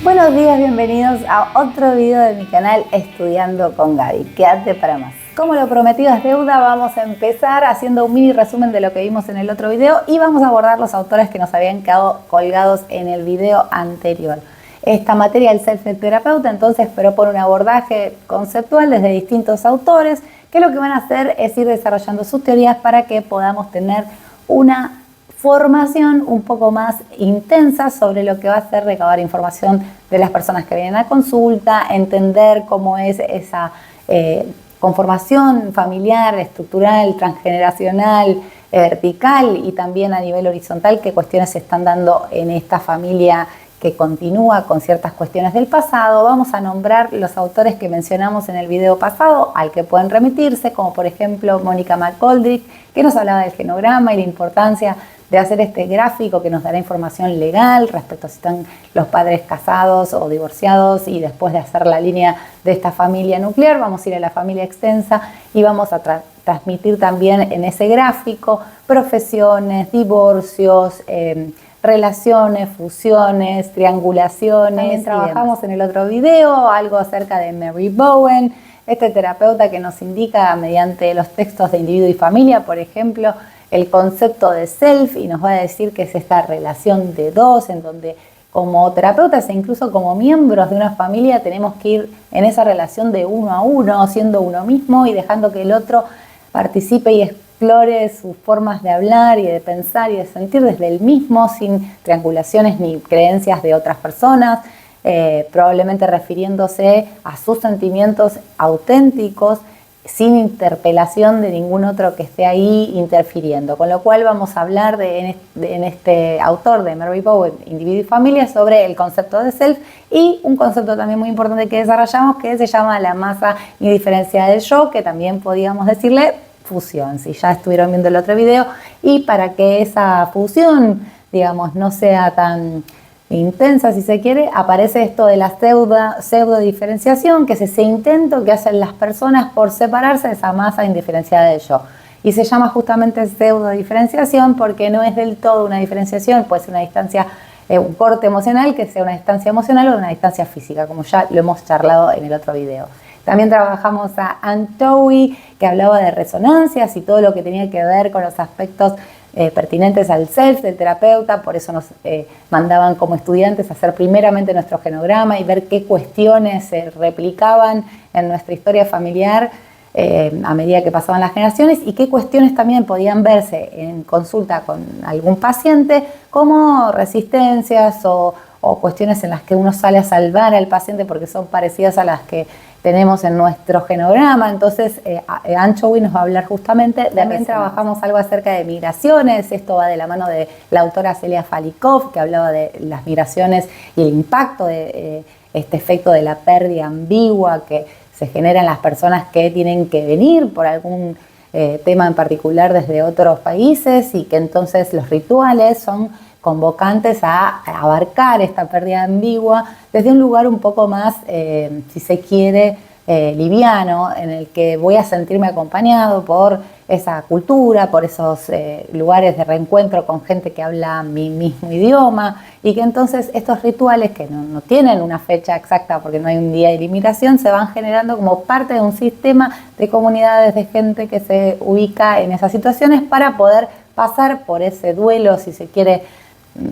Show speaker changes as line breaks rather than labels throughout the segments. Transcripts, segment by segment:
Buenos días, bienvenidos a otro video de mi canal Estudiando con Gaby. Quédate para más. Como lo prometido es deuda, vamos a empezar haciendo un mini resumen de lo que vimos en el otro video y vamos a abordar los autores que nos habían quedado colgados en el video anterior. Esta materia del self-terapeuta entonces propone un abordaje conceptual desde distintos autores que lo que van a hacer es ir desarrollando sus teorías para que podamos tener una formación un poco más intensa sobre lo que va a ser recabar información de las personas que vienen a consulta, entender cómo es esa conformación familiar, estructural, transgeneracional, vertical y también a nivel horizontal, qué cuestiones se están dando en esta familia que continúa con ciertas cuestiones del pasado. Vamos a nombrar los autores que mencionamos en el video pasado, al que pueden remitirse, como por ejemplo Mónica McGoldrick, que nos hablaba del genograma y la importancia de hacer este gráfico que nos dará información legal respecto a si están los padres casados o divorciados, y después de hacer la línea de esta familia nuclear vamos a ir a la familia extensa y vamos a transmitir también en ese gráfico profesiones, divorcios, relaciones, fusiones, triangulaciones. También trabajamos en el otro video algo acerca de Mary Bowen, este terapeuta que nos indica mediante los textos de Individuo y Familia, por ejemplo, el concepto de self, y nos va a decir que es esta relación de dos, en donde como terapeutas e incluso como miembros de una familia tenemos que ir en esa relación de uno a uno, siendo uno mismo y dejando que el otro participe y explore sus formas de hablar y de pensar y de sentir desde el mismo, sin triangulaciones ni creencias de otras personas, probablemente refiriéndose a sus sentimientos auténticos, sin interpelación de ningún otro que esté ahí interfiriendo. Con lo cual vamos a hablar en este autor de Mary Bowen, Individuo y Familia, sobre el concepto de self y un concepto también muy importante que desarrollamos que se llama la masa indiferenciada del yo, que también podríamos decirle fusión, si ya estuvieron viendo el otro video. Y para que esa fusión, digamos, no sea tan intensa, si se quiere, aparece esto de la pseudo diferenciación, que es ese intento que hacen las personas por separarse de esa masa indiferenciada del yo. Y se llama justamente pseudo diferenciación porque no es del todo una diferenciación, puede ser una distancia, un corte emocional que sea una distancia emocional o una distancia física, como ya lo hemos charlado en el otro video. También trabajamos a Anne Towey, que hablaba de resonancias y todo lo que tenía que ver con los aspectos pertinentes al self del terapeuta. Por eso nos mandaban como estudiantes a hacer primeramente nuestro genograma y ver qué cuestiones se replicaban en nuestra historia familiar a medida que pasaban las generaciones y qué cuestiones también podían verse en consulta con algún paciente como resistencias o cuestiones en las que uno sale a salvar al paciente porque son parecidas a las que tenemos en nuestro genograma. Entonces, Anne Towey nos va a hablar justamente de también trabajamos algo acerca de migraciones. Esto va de la mano de la autora Celia Falikov, que hablaba de las migraciones y el impacto de este efecto de la pérdida ambigua que se genera en las personas que tienen que venir por algún tema en particular desde otros países, y que entonces los rituales son convocantes a abarcar esta pérdida ambigua desde un lugar un poco más, si se quiere, liviano, en el que voy a sentirme acompañado por esa cultura, por esos lugares de reencuentro con gente que habla mi mismo idioma, y que entonces estos rituales, que no tienen una fecha exacta porque no hay un día de limitación, se van generando como parte de un sistema de comunidades de gente que se ubica en esas situaciones para poder pasar por ese duelo, si se quiere,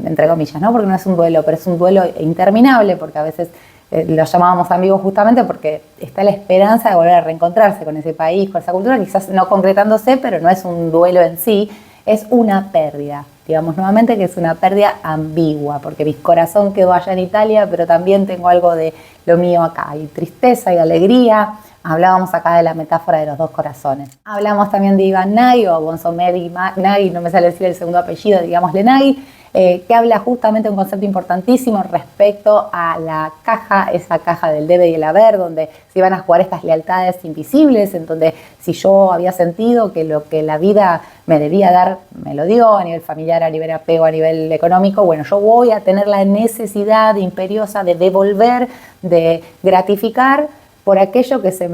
entre comillas, ¿no? Porque no es un duelo, pero es un duelo interminable, porque a veces los llamábamos amigos justamente porque está la esperanza de volver a reencontrarse con ese país, con esa cultura, quizás no concretándose, pero no es un duelo en sí, es una pérdida. Digamos nuevamente que es una pérdida ambigua, porque mi corazón quedó allá en Italia, pero también tengo algo de lo mío acá. Hay tristeza y alegría. Hablábamos acá de la metáfora de los dos corazones. Hablamos también de Ivan Nagy o Bonsommeri Nagy, no me sale decir el segundo apellido, digámosle Nagy, que habla justamente de un concepto importantísimo respecto a la caja, esa caja del debe y el haber, donde se iban a jugar estas lealtades invisibles, en donde si yo había sentido que lo que la vida me debía dar, me lo dio a nivel familiar, a nivel apego, a nivel económico, bueno, yo voy a tener la necesidad imperiosa de devolver, de gratificar, por aquello que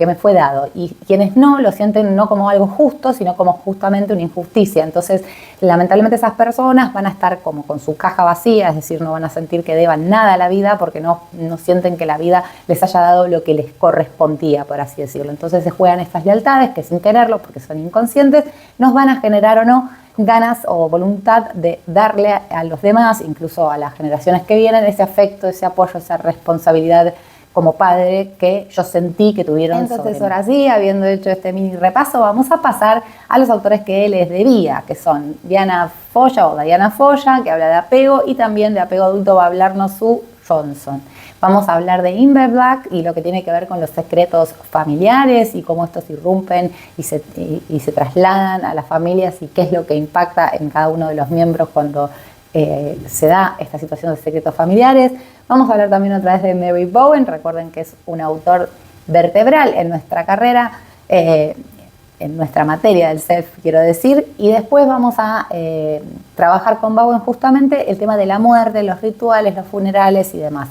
me fue dado. Y quienes no, lo sienten no como algo justo, sino como justamente una injusticia. Entonces, lamentablemente esas personas van a estar como con su caja vacía, es decir, no van a sentir que deban nada a la vida porque no sienten que la vida les haya dado lo que les correspondía, por así decirlo. Entonces se juegan estas lealtades que sin quererlo, porque son inconscientes, nos van a generar o no ganas o voluntad de darle a los demás, incluso a las generaciones que vienen, ese afecto, ese apoyo, esa responsabilidad como padre que yo sentí que tuvieron. Entonces, ahora sí, habiendo hecho este mini repaso, vamos a pasar a los autores que les debía, que son Diana Folla o Diana Folla, que habla de apego, y también de apego adulto va a hablarnos Sue Johnson. Vamos a hablar de Inver Black y lo que tiene que ver con los secretos familiares y cómo estos irrumpen y se trasladan a las familias y qué es lo que impacta en cada uno de los miembros cuando se da esta situación de secretos familiares. Vamos a hablar también otra vez de Mary Bowen. Recuerden que es un autor vertebral en nuestra carrera, en nuestra materia del self, quiero decir. Y después vamos a trabajar con Bowen justamente el tema de la muerte, los rituales, los funerales y demás.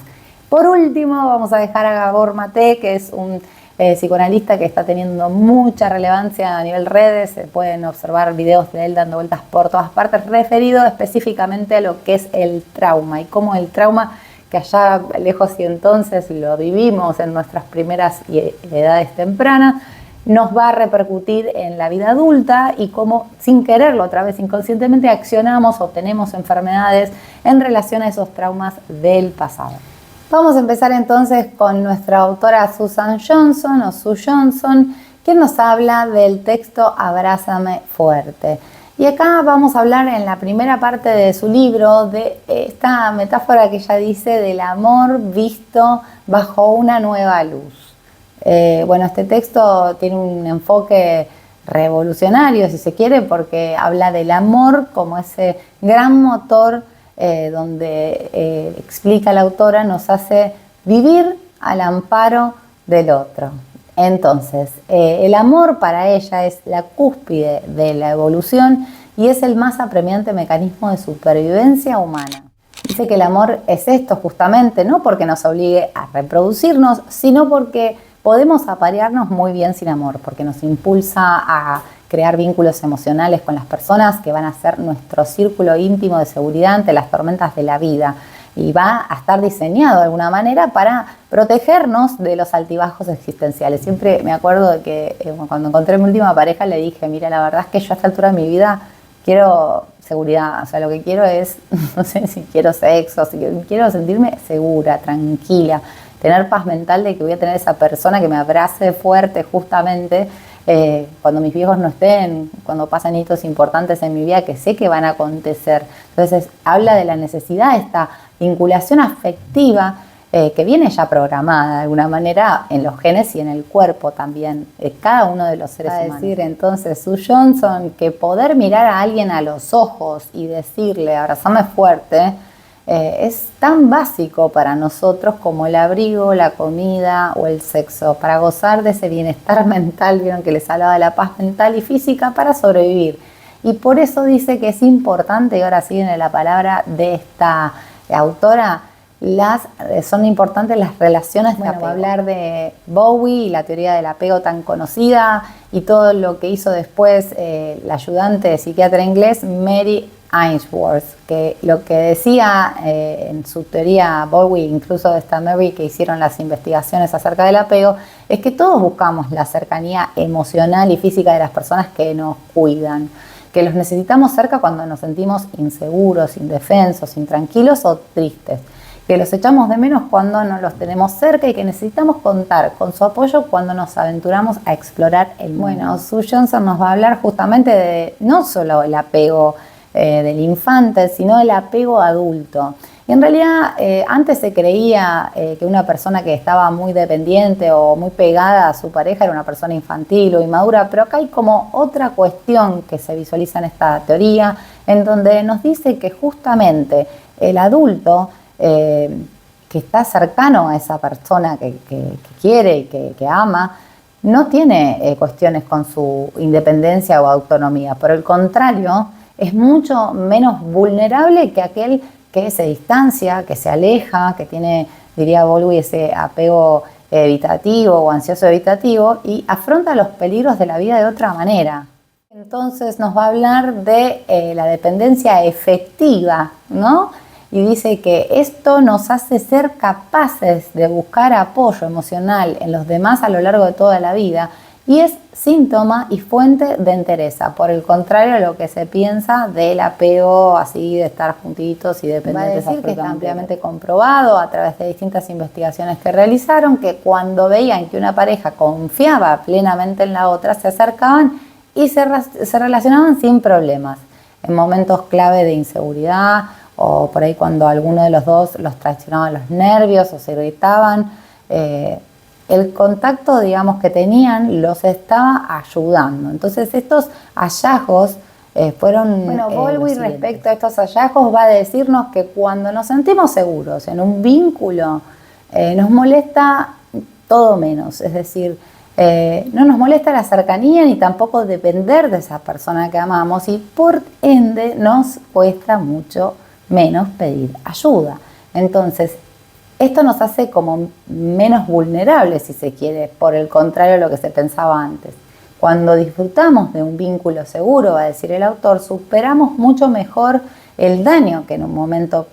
Por último, vamos a dejar a Gabor Maté, que es un psicoanalista que está teniendo mucha relevancia a nivel redes. Se pueden observar videos de él dando vueltas por todas partes, referido específicamente a lo que es el trauma y cómo el trauma, que allá lejos y entonces lo vivimos en nuestras primeras edades tempranas, nos va a repercutir en la vida adulta y cómo, sin quererlo, otra vez inconscientemente, accionamos o tenemos enfermedades en relación a esos traumas del pasado. Vamos a empezar entonces con nuestra autora Susan Johnson o Sue Johnson, que nos habla del texto Abrázame fuerte. Y acá vamos a hablar en la primera parte de su libro de esta metáfora que ella dice del amor visto bajo una nueva luz. Bueno, este texto tiene un enfoque revolucionario, si se quiere, porque habla del amor como ese gran motor donde explica la autora, nos hace vivir al amparo del otro. Entonces, el amor para ella es la cúspide de la evolución y es el más apremiante mecanismo de supervivencia humana. Dice que el amor es esto justamente, no porque nos obligue a reproducirnos, sino porque podemos aparearnos muy bien sin amor, porque nos impulsa a crear vínculos emocionales con las personas que van a ser nuestro círculo íntimo de seguridad ante las tormentas de la vida. Y va a estar diseñado de alguna manera para protegernos de los altibajos existenciales. Siempre me acuerdo de que cuando encontré mi última pareja le dije, mira, la verdad es que yo a esta altura de mi vida quiero seguridad. O sea, lo que quiero es, no sé si quiero sexo, si quiero sentirme segura, tranquila, tener paz mental de que voy a tener esa persona que me abrace fuerte justamente cuando mis viejos no estén, cuando pasen hitos importantes en mi vida que sé que van a acontecer. Entonces habla de la necesidad de esta vinculación afectiva que viene ya programada de alguna manera en los genes y en el cuerpo también, cada uno de los seres humanos. Decir entonces Sue Johnson que poder mirar a alguien a los ojos y decirle, abrazame fuerte, es tan básico para nosotros como el abrigo, la comida o el sexo, para gozar de ese bienestar mental, vieron que les hablaba de la paz mental y física para sobrevivir. Y por eso dice que es importante, y ahora sí viene la palabra de esta autora, son importantes las relaciones de apego. Va a hablar de Bowie y la teoría del apego tan conocida y todo lo que hizo después la ayudante de psiquiatra inglés Mary Ainsworth, que lo que decía en su teoría Bowie, incluso de esta Mary que hicieron las investigaciones acerca del apego, es que todos buscamos la cercanía emocional y física de las personas que nos cuidan, que los necesitamos cerca cuando nos sentimos inseguros, indefensos, intranquilos o tristes, que los echamos de menos cuando no los tenemos cerca y que necesitamos contar con su apoyo cuando nos aventuramos a explorar el mundo. Bueno, Sue Johnson nos va a hablar justamente de no solo el apego del infante, sino el apego adulto. Y en realidad antes se creía que una persona que estaba muy dependiente o muy pegada a su pareja era una persona infantil o inmadura, pero acá hay como otra cuestión que se visualiza en esta teoría, en donde nos dice que justamente el adulto que está cercano a esa persona que quiere y que ama, no tiene cuestiones con su independencia o autonomía. Por el contrario, es mucho menos vulnerable que aquel que se distancia, que se aleja, que tiene, diría Bowie, ese apego evitativo o ansioso evitativo y afronta los peligros de la vida de otra manera. Entonces nos va a hablar de la dependencia efectiva, ¿no? Y dice que esto nos hace ser capaces de buscar apoyo emocional en los demás a lo largo de toda la vida y es síntoma y fuente de entereza. Por el contrario a lo que se piensa del apego así de estar juntitos y dependientes. Va a decir que está ampliamente comprobado a través de distintas investigaciones que realizaron que cuando veían que una pareja confiaba plenamente en la otra, se acercaban y se relacionaban sin problemas. En momentos clave de inseguridad o por ahí cuando alguno de los dos los traicionaban los nervios o se irritaban, el contacto, digamos, que tenían los estaba ayudando. Entonces estos hallazgos fueron... Bueno, Bowlby respecto a estos hallazgos va a decirnos que cuando nos sentimos seguros en un vínculo, nos molesta todo menos, es decir, no nos molesta la cercanía ni tampoco depender de esa persona que amamos y por ende nos cuesta mucho menos pedir ayuda. Entonces, esto nos hace como menos vulnerables, si se quiere, por el contrario a lo que se pensaba antes. Cuando disfrutamos de un vínculo seguro, va a decir el autor, superamos mucho mejor el daño que en un momento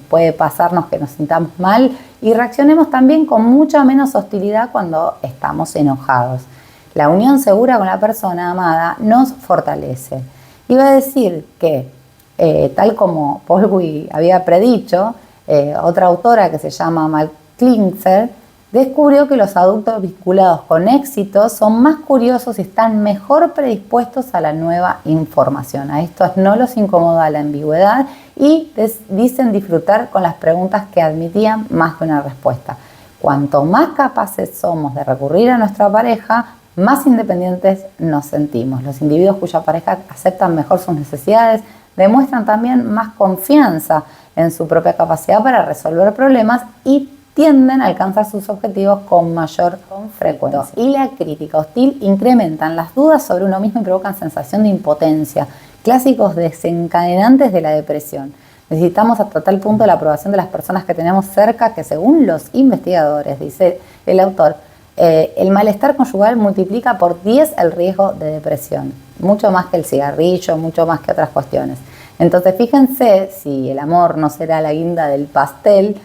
puede pasarnos, que nos sintamos mal y reaccionemos también con mucha menos hostilidad cuando estamos enojados. La unión segura con la persona amada nos fortalece. Y va a decir que tal como Bowlby había predicho, otra autora que se llama McClincer descubrió que los adultos vinculados con éxito son más curiosos y están mejor predispuestos a la nueva información. A estos no los incomoda la ambigüedad y dicen disfrutar con las preguntas que admitían más que una respuesta. Cuanto más capaces somos de recurrir a nuestra pareja, más independientes nos sentimos. Los individuos cuya pareja aceptan mejor sus necesidades demuestran también más confianza en su propia capacidad para resolver problemas y tienden a alcanzar sus objetivos con mayor frecuencia. Y la crítica hostil incrementan las dudas sobre uno mismo y provocan sensación de impotencia, clásicos desencadenantes de la depresión. Necesitamos hasta tal punto la aprobación de las personas que tenemos cerca que según los investigadores, dice el autor, el malestar conyugal multiplica por 10 el riesgo de depresión, mucho más que el cigarrillo, mucho más que otras cuestiones. Entonces fíjense si el amor no será la guinda del pastel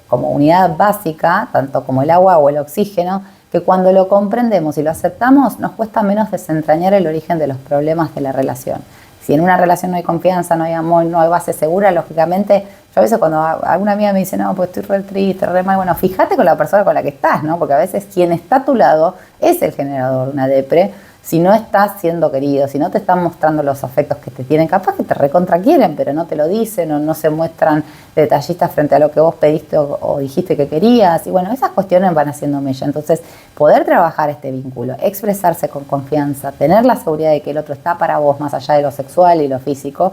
como unidad básica, tanto como el agua o el oxígeno, que cuando lo comprendemos y lo aceptamos nos cuesta menos desentrañar el origen de los problemas de la relación. Si en una relación no hay confianza, no hay amor, no hay base segura, lógicamente, yo a veces cuando alguna amiga me dice, no, pues estoy re triste, re mal, bueno, fíjate con la persona con la que estás, ¿no? Porque a veces quien está a tu lado es el generador de una depre, si no estás siendo querido, si no te están mostrando los afectos que te tienen, capaz que te recontra quieren, pero no te lo dicen o no se muestran detallistas frente a lo que vos pediste o dijiste que querías. Y bueno, esas cuestiones van haciendo mella. Entonces, poder trabajar este vínculo, expresarse con confianza, tener la seguridad de que el otro está para vos más allá de lo sexual y lo físico,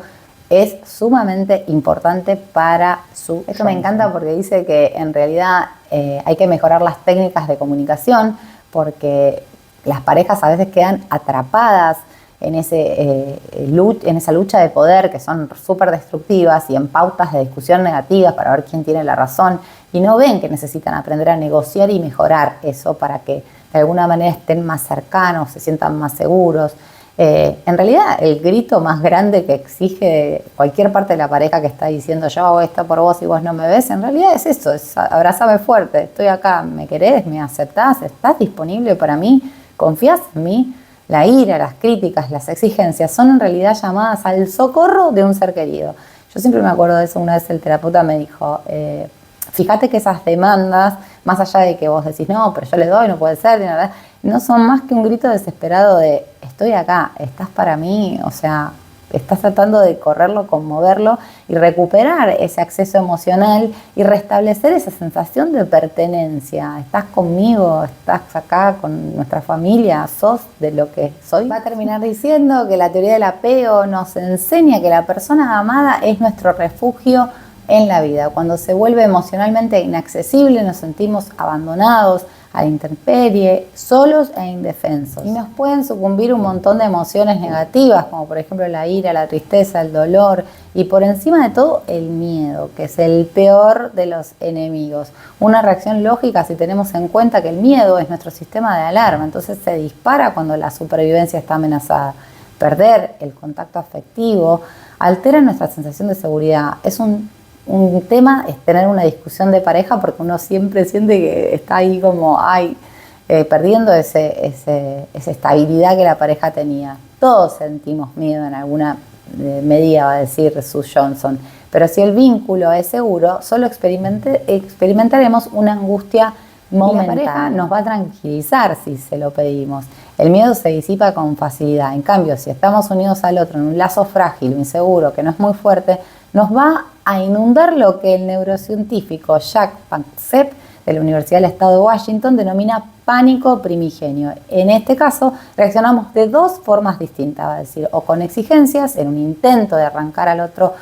es sumamente importante para su... Esto me encanta porque dice que en realidad hay que mejorar las técnicas de comunicación porque las parejas a veces quedan atrapadas en esa lucha de poder que son súper destructivas y en pautas de discusión negativas para ver quién tiene la razón y no ven que necesitan aprender a negociar y mejorar eso para que de alguna manera estén más cercanos, se sientan más seguros. En realidad el grito más grande que exige cualquier parte de la pareja que está diciendo yo hago esto por vos y vos no me ves, en realidad es eso, es abrazame fuerte, estoy acá, me querés, me aceptás, estás disponible para mí, confías en mí. La ira, las críticas, las exigencias son en realidad llamadas al socorro de un ser querido. Yo siempre me acuerdo de eso, una vez el terapeuta me dijo, fíjate que esas demandas, más allá de que vos decís, no, pero yo le doy, no puede ser, no son más que un grito desesperado de estoy acá, estás para mí, o sea, estás tratando de correrlo, conmoverlo y recuperar ese acceso emocional y restablecer esa sensación de pertenencia. Estás conmigo, estás acá con nuestra familia, sos de lo que soy. Va a terminar diciendo que la teoría del apego nos enseña que la persona amada es nuestro refugio en la vida. Cuando se vuelve emocionalmente inaccesible, nos sentimos abandonados, a la intemperie, solos e indefensos. Y nos pueden sucumbir un montón de emociones negativas, como por ejemplo la ira, la tristeza, el dolor y por encima de todo el miedo, que es el peor de los enemigos. Una reacción lógica si tenemos en cuenta que el miedo es nuestro sistema de alarma, entonces se dispara cuando la supervivencia está amenazada. Perder el contacto afectivo altera nuestra sensación de seguridad. Es un tema es tener una discusión de pareja porque uno siempre siente que está ahí como perdiendo esa estabilidad que la pareja tenía. Todos sentimos miedo en alguna medida, va a decir Sue Johnson, pero si el vínculo es seguro, solo experimentaremos una angustia momentánea. La pareja nos va a tranquilizar si se lo pedimos. El miedo se disipa con facilidad. En cambio, si estamos unidos al otro en un lazo frágil, inseguro, que no es muy fuerte, nos va a inundar lo que el neurocientífico Jack Panksepp de la Universidad del Estado de Washington denomina pánico primigenio. En este caso, reaccionamos de dos formas distintas, va a decir, o con exigencias, en un intento de arrancar al otro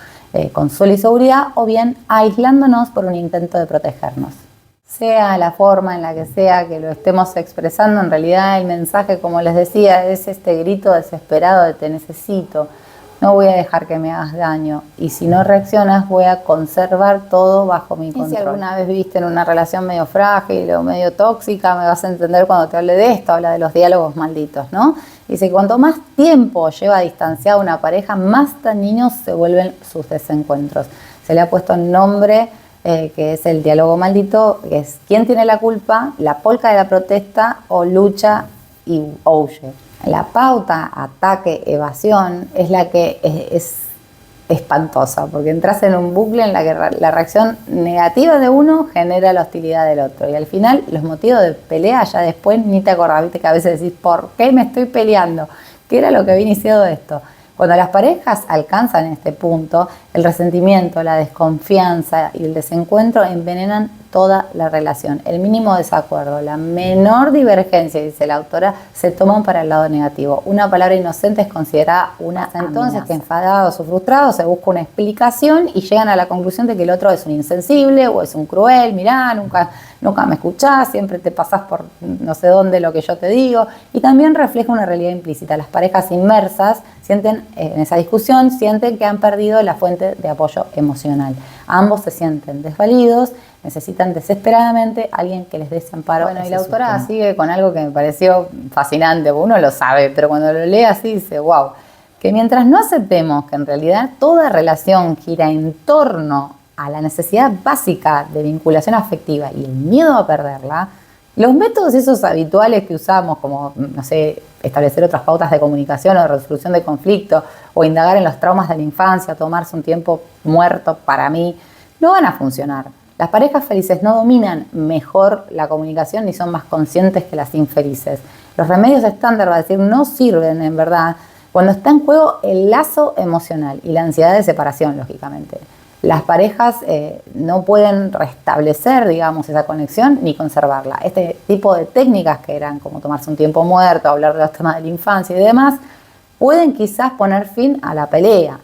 con suelo y seguridad, o bien aislándonos por un intento de protegernos. Sea la forma en la que sea que lo estemos expresando, en realidad el mensaje, como les decía, es este grito desesperado de te necesito. No voy a dejar que me hagas daño y si no reaccionas voy a conservar todo bajo mi control. Y si alguna vez viviste en una relación medio frágil o medio tóxica, me vas a entender cuando te hable de esto, habla de los diálogos malditos, ¿no? Dice, cuanto más tiempo lleva distanciada una pareja, más dañinos se vuelven sus desencuentros. Se le ha puesto el nombre que es el diálogo maldito, que es quién tiene la culpa, la polca de la protesta o lucha y huye. La pauta, ataque, evasión es la que es espantosa, porque entras en un bucle en la que la reacción negativa de uno genera la hostilidad del otro. Y al final los motivos de pelea ya después ni te acordás, viste que a veces decís, ¿por qué me estoy peleando? ¿Qué era lo que había iniciado esto? Cuando las parejas alcanzan este punto, el resentimiento, la desconfianza y el desencuentro envenenan toda la relación. El mínimo desacuerdo, la menor divergencia, dice la autora, se toman para el lado negativo. Una palabra inocente es considerada una amenaza. Entonces, que enfadados o frustrados se busca una explicación y llegan a la conclusión de que el otro es un insensible o es un cruel, mirá, nunca me escuchás, siempre te pasás por no sé dónde lo que yo te digo. Y también refleja una realidad implícita. Las parejas inmersas sienten en esa discusión, sienten que han perdido la fuente de apoyo emocional. Ambos se sienten desvalidos, necesitan desesperadamente alguien que les dé ese amparo. Bueno, y la autora sigue con algo que me pareció fascinante, porque uno lo sabe, pero cuando lo lee así dice, wow, que mientras no aceptemos que en realidad toda relación gira en torno a la necesidad básica de vinculación afectiva y el miedo a perderla, los métodos esos habituales que usamos, como, no sé, establecer otras pautas de comunicación o de resolución de conflicto, o indagar en los traumas de la infancia, tomarse un tiempo muerto para mí, no van a funcionar. Las parejas felices no dominan mejor la comunicación ni son más conscientes que las infelices. Los remedios estándar, va a decir, no sirven en verdad cuando está en juego el lazo emocional y la ansiedad de separación, lógicamente. Las parejas no pueden restablecer, digamos, esa conexión ni conservarla. Este tipo de técnicas que eran como tomarse un tiempo muerto, hablar de los temas de la infancia y demás, pueden quizás poner fin a la pelea,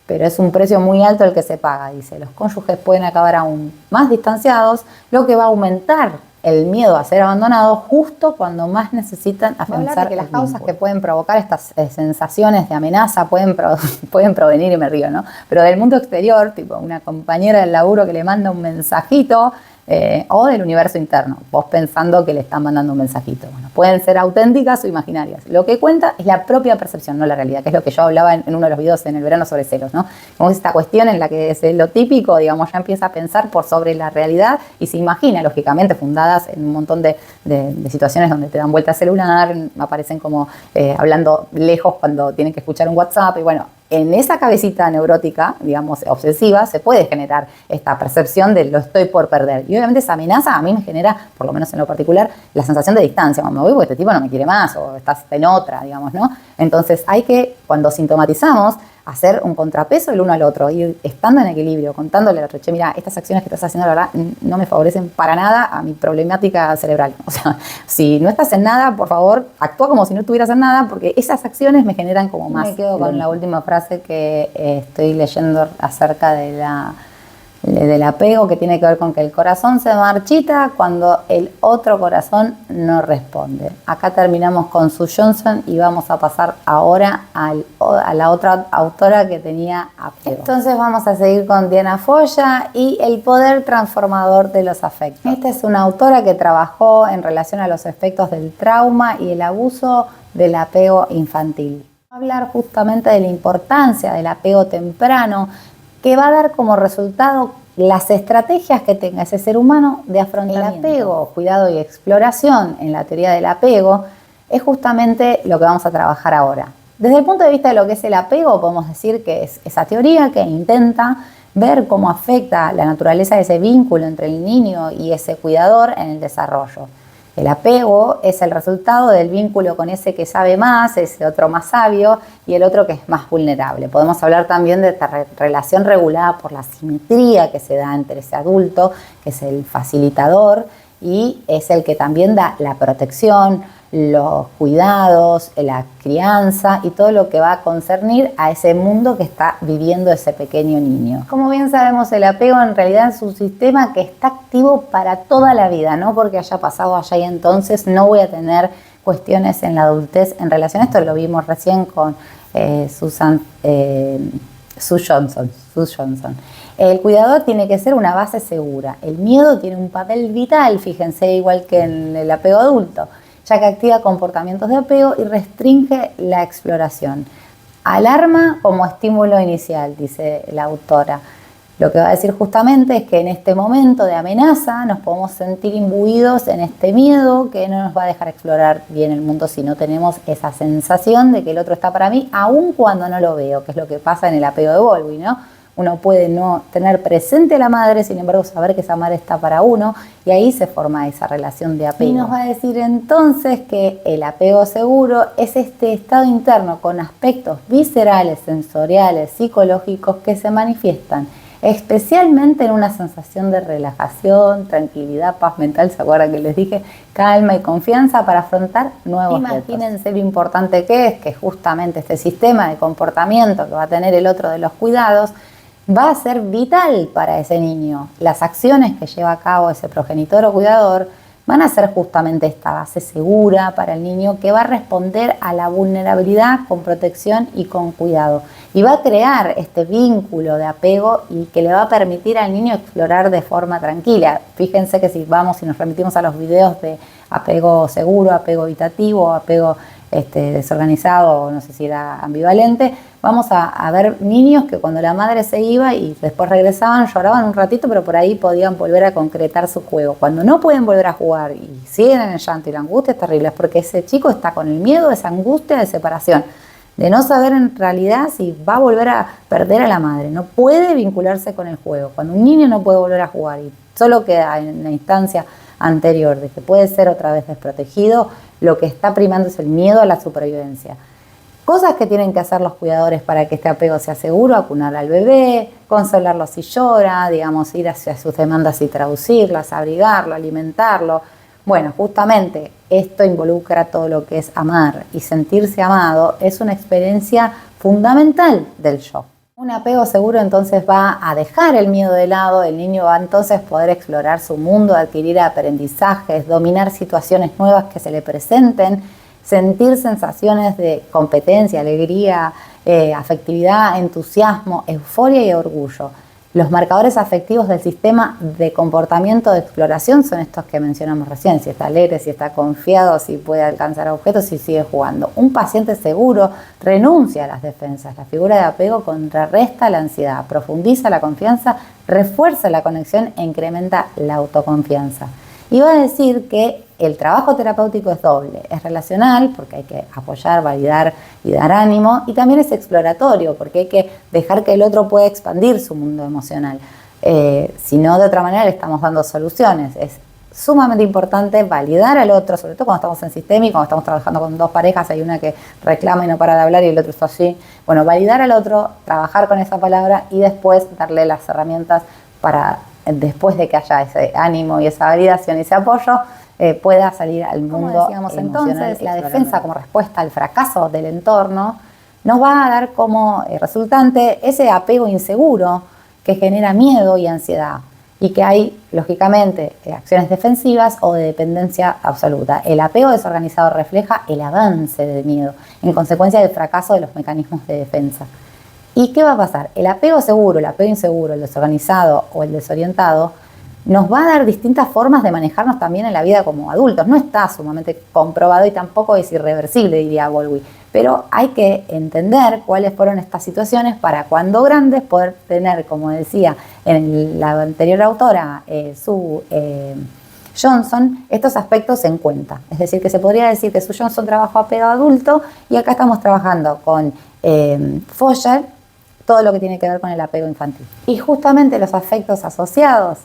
pero es un precio muy alto el que se paga, dice. Los cónyuges pueden acabar aún más distanciados, lo que va a aumentar el miedo a ser abandonados justo cuando más necesitan afianzar que las causas que pueden provocar estas sensaciones de amenaza pueden provenir, y me río, ¿no? Pero del mundo exterior, tipo una compañera del laburo que le manda un mensajito, o del universo interno, vos pensando que le están mandando un mensajito. Bueno, pueden ser auténticas o imaginarias. Lo que cuenta es la propia percepción, no la realidad, que es lo que yo hablaba en uno de los videos en el verano sobre celos, ¿no? Como esta cuestión en la que es lo típico, digamos, ya empieza a pensar por sobre la realidad y se imagina, lógicamente, fundadas en un montón de situaciones donde te dan vuelta al celular, aparecen como hablando lejos cuando tienen que escuchar un WhatsApp y bueno, en esa cabecita neurótica, digamos, obsesiva, se puede generar esta percepción de lo estoy por perder. Y obviamente esa amenaza a mí me genera, por lo menos en lo particular, la sensación de distancia. Cuando me voy, porque este tipo no me quiere más o estás en otra, digamos, ¿no? Entonces hay que, cuando sintomatizamos, hacer un contrapeso el uno al otro, ir estando en equilibrio, contándole al otro, che, mira, estas acciones que estás haciendo, la verdad, no me favorecen para nada a mi problemática cerebral. O sea, si no estás en nada, por favor, actúa como si no estuvieras en nada, porque esas acciones me generan como más. Me quedo con la última frase que estoy leyendo acerca de del apego, que tiene que ver con que el corazón se marchita cuando el otro corazón no responde. Acá terminamos con Sue Johnson y vamos a pasar ahora a la otra autora que tenía apego. Entonces vamos a seguir con Diana Folla y el poder transformador de los afectos. Esta es una autora que trabajó en relación a los efectos del trauma y el abuso del apego infantil. Va a hablar justamente de la importancia del apego temprano, que va a dar como resultado las estrategias que tenga ese ser humano de afrontamiento. El apego, cuidado y exploración en la teoría del apego es justamente lo que vamos a trabajar ahora. Desde el punto de vista de lo que es el apego, podemos decir que es esa teoría que intenta ver cómo afecta la naturaleza de ese vínculo entre el niño y ese cuidador en el desarrollo. El apego es el resultado del vínculo con ese que sabe más, ese otro más sabio y el otro que es más vulnerable. Podemos hablar también de esta relación regulada por la simetría que se da entre ese adulto, que es el facilitador, y es el que también da la protección, los cuidados, la crianza y todo lo que va a concernir a ese mundo que está viviendo ese pequeño niño. Como bien sabemos, el apego en realidad es un sistema que está activo para toda la vida, no porque haya pasado allá y entonces no voy a tener cuestiones en la adultez en relación a esto. Lo vimos recién con Sue Johnson. El cuidador tiene que ser una base segura. El miedo tiene un papel vital, fíjense, igual que en el apego adulto, ya que activa comportamientos de apego y restringe la exploración. Alarma como estímulo inicial, dice la autora. Lo que va a decir justamente es que en este momento de amenaza nos podemos sentir imbuidos en este miedo que no nos va a dejar explorar bien el mundo si no tenemos esa sensación de que el otro está para mí, aun cuando no lo veo, que es lo que pasa en el apego de Bowlby, ¿no? Uno puede no tener presente a la madre, sin embargo saber que esa madre está para uno, y ahí se forma esa relación de apego. Y nos va a decir entonces que el apego seguro es este estado interno con aspectos viscerales, sensoriales, psicológicos que se manifiestan especialmente en una sensación de relajación, tranquilidad, paz mental. ¿Se acuerdan que les dije? Calma y confianza para afrontar nuevos retos. Imagínense lo importante que es que justamente este sistema de comportamiento que va a tener el otro de los cuidados va a ser vital para ese niño. Las acciones que lleva a cabo ese progenitor o cuidador van a ser justamente esta base segura para el niño que va a responder a la vulnerabilidad con protección y con cuidado. Y va a crear este vínculo de apego y que le va a permitir al niño explorar de forma tranquila. Fíjense que si nos remitimos a los videos de apego seguro, apego evitativo, apego desorganizado, no sé si era ambivalente, vamos a ver niños que cuando la madre se iba y después regresaban, lloraban un ratito, pero por ahí podían volver a concretar su juego. Cuando no pueden volver a jugar y siguen en el llanto y la angustia es terrible, es porque ese chico está con el miedo, esa angustia de separación, de no saber en realidad si va a volver a perder a la madre. No puede vincularse con el juego. Cuando un niño no puede volver a jugar y solo queda en la instancia anterior de que puede ser otra vez desprotegido, lo que está primando es el miedo a la supervivencia. Cosas que tienen que hacer los cuidadores para que este apego sea seguro: acunar al bebé, consolarlo si llora, ir hacia sus demandas y traducirlas, abrigarlo, alimentarlo. Bueno, justamente esto involucra todo lo que es amar, y sentirse amado es una experiencia fundamental del yo. Un apego seguro entonces va a dejar el miedo de lado, el niño va entonces a poder explorar su mundo, adquirir aprendizajes, dominar situaciones nuevas que se le presenten, sentir sensaciones de competencia, alegría, afectividad, entusiasmo, euforia y orgullo. Los marcadores afectivos del sistema de comportamiento de exploración son estos que mencionamos recién: si está alegre, si está confiado, si puede alcanzar objetos, si sigue jugando. Un paciente seguro renuncia a las defensas. La figura de apego contrarresta la ansiedad, profundiza la confianza, refuerza la conexión e incrementa la autoconfianza. Y va a decir que el trabajo terapéutico es doble: es relacional, porque hay que apoyar, validar y dar ánimo, y también es exploratorio, porque hay que dejar que el otro pueda expandir su mundo emocional. Si no, de otra manera le estamos dando soluciones. Es sumamente importante validar al otro, sobre todo cuando estamos en sistémico, cuando estamos trabajando con dos parejas, hay una que reclama y no para de hablar y el otro está así. Bueno, validar al otro, trabajar con esa palabra y después darle las herramientas para, después de que haya ese ánimo y esa validación y ese apoyo, pueda salir al mundo. Como decíamos entonces, la defensa como respuesta al fracaso del entorno nos va a dar como resultante ese apego inseguro que genera miedo y ansiedad y que hay, lógicamente, acciones defensivas o de dependencia absoluta. El apego desorganizado refleja el avance del miedo, en consecuencia del fracaso de los mecanismos de defensa. ¿Y qué va a pasar? El apego seguro, el apego inseguro, el desorganizado o el desorientado nos va a dar distintas formas de manejarnos también en la vida como adultos. No está sumamente comprobado y tampoco es irreversible, diría Bowlby. Pero hay que entender cuáles fueron estas situaciones para cuando grandes poder tener, como decía en la anterior autora, Sue Johnson, estos aspectos en cuenta. Es decir, que se podría decir que Sue Johnson trabajó apego adulto y acá estamos trabajando con Foyer, todo lo que tiene que ver con el apego infantil. Y justamente los afectos asociados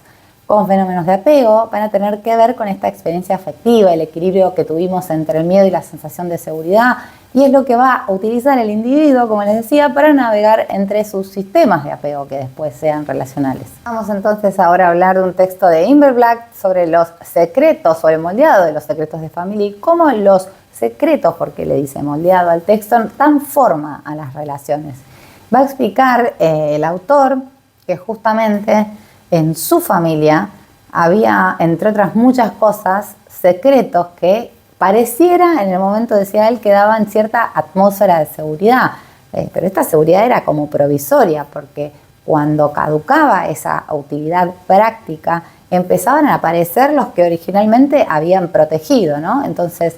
con fenómenos de apego van a tener que ver con esta experiencia afectiva, el equilibrio que tuvimos entre el miedo y la sensación de seguridad, y es lo que va a utilizar el individuo, como les decía, para navegar entre sus sistemas de apego que después sean relacionales. Vamos entonces ahora a hablar de un texto de Inver Black sobre los secretos o el moldeado de los secretos de familia y cómo los secretos, porque le dice moldeado al texto, dan forma a las relaciones. Va a explicar el autor que justamente en su familia había, entre otras muchas cosas, secretos que pareciera, en el momento decía él, que daban cierta atmósfera de seguridad. Pero esta seguridad era como provisoria, porque cuando caducaba esa utilidad práctica, empezaban a aparecer los que originalmente habían protegido, ¿no? Entonces,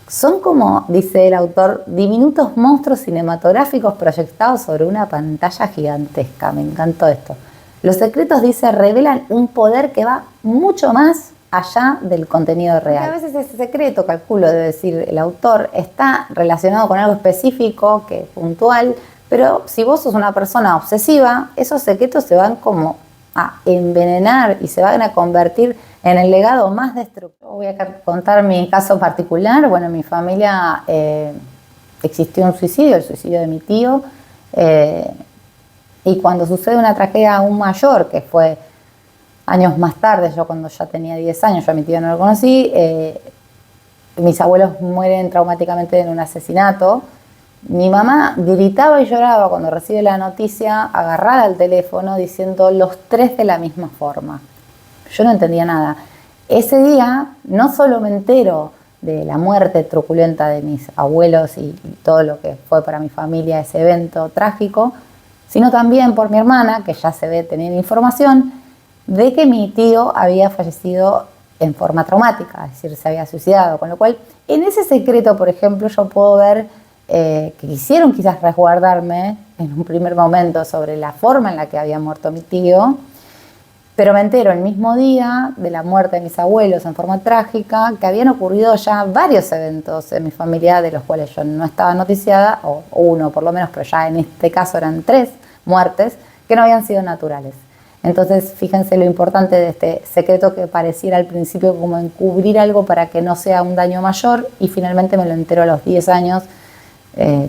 son como, dice el autor, diminutos monstruos cinematográficos proyectados sobre una pantalla gigantesca. Me encantó esto. Los secretos, dice, revelan un poder que va mucho más allá del contenido real. Porque a veces ese secreto, calculo, debe decir el autor, está relacionado con algo específico, que es puntual, pero si vos sos una persona obsesiva, esos secretos se van como a envenenar y se van a convertir en el legado más destructivo. Voy a contar mi caso particular. Bueno, en mi familia existió un suicidio, el suicidio de mi tío, y cuando sucede una tragedia aún mayor, que fue años más tarde, yo cuando ya tenía 10 años, yo a mi tío no lo conocí, mis abuelos mueren traumáticamente en un asesinato. Mi mamá gritaba y lloraba cuando recibe la noticia, agarrada al teléfono, diciendo los tres de la misma forma. Yo no entendía nada. Ese día no solo me entero de la muerte truculenta de mis abuelos y todo lo que fue para mi familia ese evento trágico, sino también por mi hermana, que ya se ve tener información, de que mi tío había fallecido en forma traumática, es decir, se había suicidado. Con lo cual, en ese secreto, por ejemplo, yo puedo ver que quisieron quizás resguardarme en un primer momento sobre la forma en la que había muerto mi tío, pero me entero el mismo día de la muerte de mis abuelos en forma trágica, que habían ocurrido ya varios eventos en mi familia de los cuales yo no estaba noticiada, o uno por lo menos, pero ya en este caso eran 3 muertes que no habían sido naturales. Entonces, fíjense lo importante de este secreto que pareciera al principio como encubrir algo para que no sea un daño mayor, y finalmente me lo entero a los 10 años,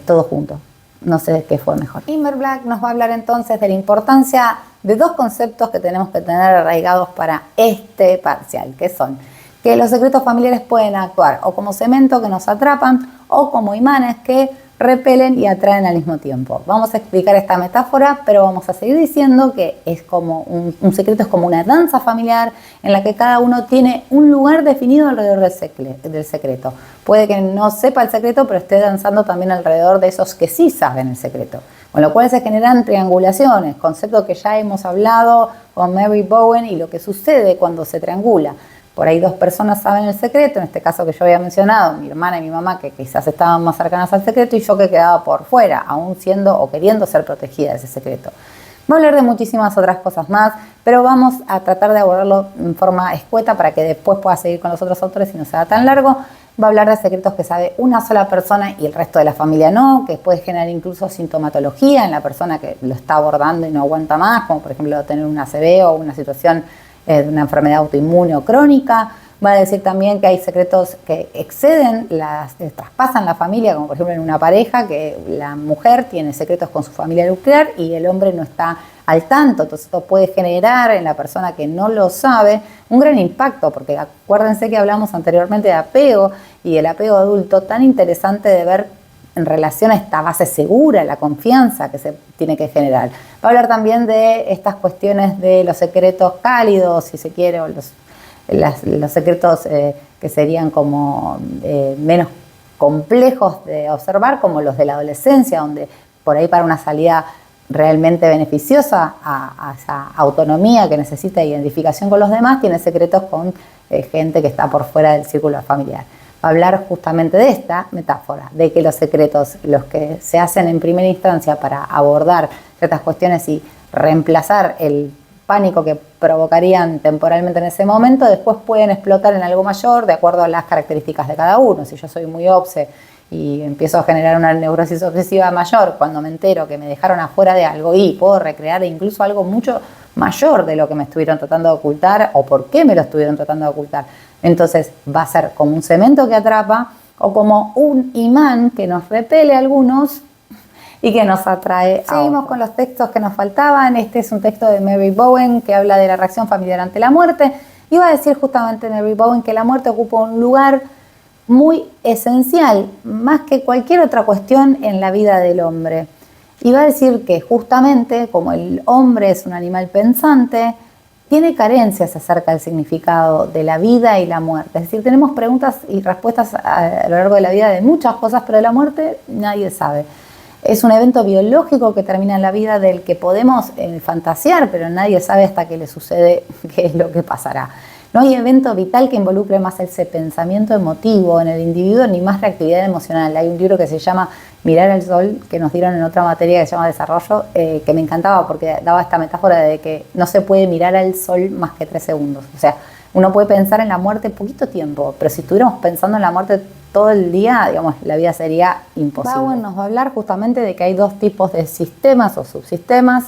todo junto. No sé qué fue mejor. Inver Black nos va a hablar entonces de la importancia de 2 conceptos que tenemos que tener arraigados para este parcial, que son que los secretos familiares pueden actuar o como cemento que nos atrapan o como imanes que repelen y atraen al mismo tiempo. Vamos a explicar esta metáfora, pero vamos a seguir diciendo que es como un secreto es como una danza familiar en la que cada uno tiene un lugar definido alrededor del secreto. Puede que no sepa el secreto, pero esté danzando también alrededor de esos que sí saben el secreto. Con lo cual se generan triangulaciones, concepto que ya hemos hablado con Mary Bowen y lo que sucede cuando se triangula. Por ahí 2 personas saben el secreto, en este caso que yo había mencionado, mi hermana y mi mamá, que quizás estaban más cercanas al secreto, y yo que quedaba por fuera, aún siendo o queriendo ser protegida de ese secreto. Voy a hablar de muchísimas otras cosas más, pero vamos a tratar de abordarlo en forma escueta para que después pueda seguir con los otros autores y no sea tan largo. Va a hablar de secretos que sabe una sola persona y el resto de la familia no, que puede generar incluso sintomatología en la persona que lo está abordando y no aguanta más, como por ejemplo tener un ACV o una situación de una enfermedad autoinmune o crónica. Va a decir también que hay secretos que exceden, traspasan la familia, como por ejemplo en una pareja, que la mujer tiene secretos con su familia nuclear y el hombre no está al tanto. Entonces esto puede generar en la persona que no lo sabe un gran impacto, porque acuérdense que hablamos anteriormente de apego y el apego adulto, tan interesante de ver en relación a esta base segura, la confianza que se tiene que generar. Va a hablar también de estas cuestiones de los secretos cálidos, si se quiere, o los secretos que serían como menos complejos de observar, como los de la adolescencia, donde por ahí para una salida realmente beneficiosa a esa autonomía que necesita identificación con los demás, tiene secretos con gente que está por fuera del círculo familiar. Va a hablar justamente de esta metáfora, de que los secretos, los que se hacen en primera instancia para abordar ciertas cuestiones y reemplazar el pánico que provocarían temporalmente en ese momento, después pueden explotar en algo mayor de acuerdo a las características de cada uno. Si yo soy muy obse y empiezo a generar una neurosis obsesiva mayor cuando me entero que me dejaron afuera de algo y puedo recrear incluso algo mucho mayor de lo que me estuvieron tratando de ocultar o por qué me lo estuvieron tratando de ocultar. Entonces va a ser como un cemento que atrapa o como un imán que nos repele a algunos y que nos atrae a Seguimos otros. Con los textos que nos faltaban. Este es un texto de Mary Bowen que habla de la reacción familiar ante la muerte. Y va a decir justamente Mary Bowen que la muerte ocupa un lugar muy esencial, más que cualquier otra cuestión en la vida del hombre. Y va a decir que justamente como el hombre es un animal pensante, tiene carencias acerca del significado de la vida y la muerte. Es decir, tenemos preguntas y respuestas a lo largo de la vida de muchas cosas, pero de la muerte nadie sabe. Es un evento biológico que termina en la vida del que podemos fantasear, pero nadie sabe hasta que le sucede qué es lo que pasará. No hay evento vital que involucre más ese pensamiento emotivo en el individuo ni más reactividad emocional. Hay un libro que se llama Mirar al Sol, que nos dieron en otra materia que se llama Desarrollo, que me encantaba porque daba esta metáfora de que no se puede mirar al sol más que 3 segundos. O sea, uno puede pensar en la muerte poquito tiempo, pero si estuviéramos pensando en la muerte todo el día, digamos, la vida sería imposible. Bowen nos va a hablar justamente de que hay dos tipos de sistemas o subsistemas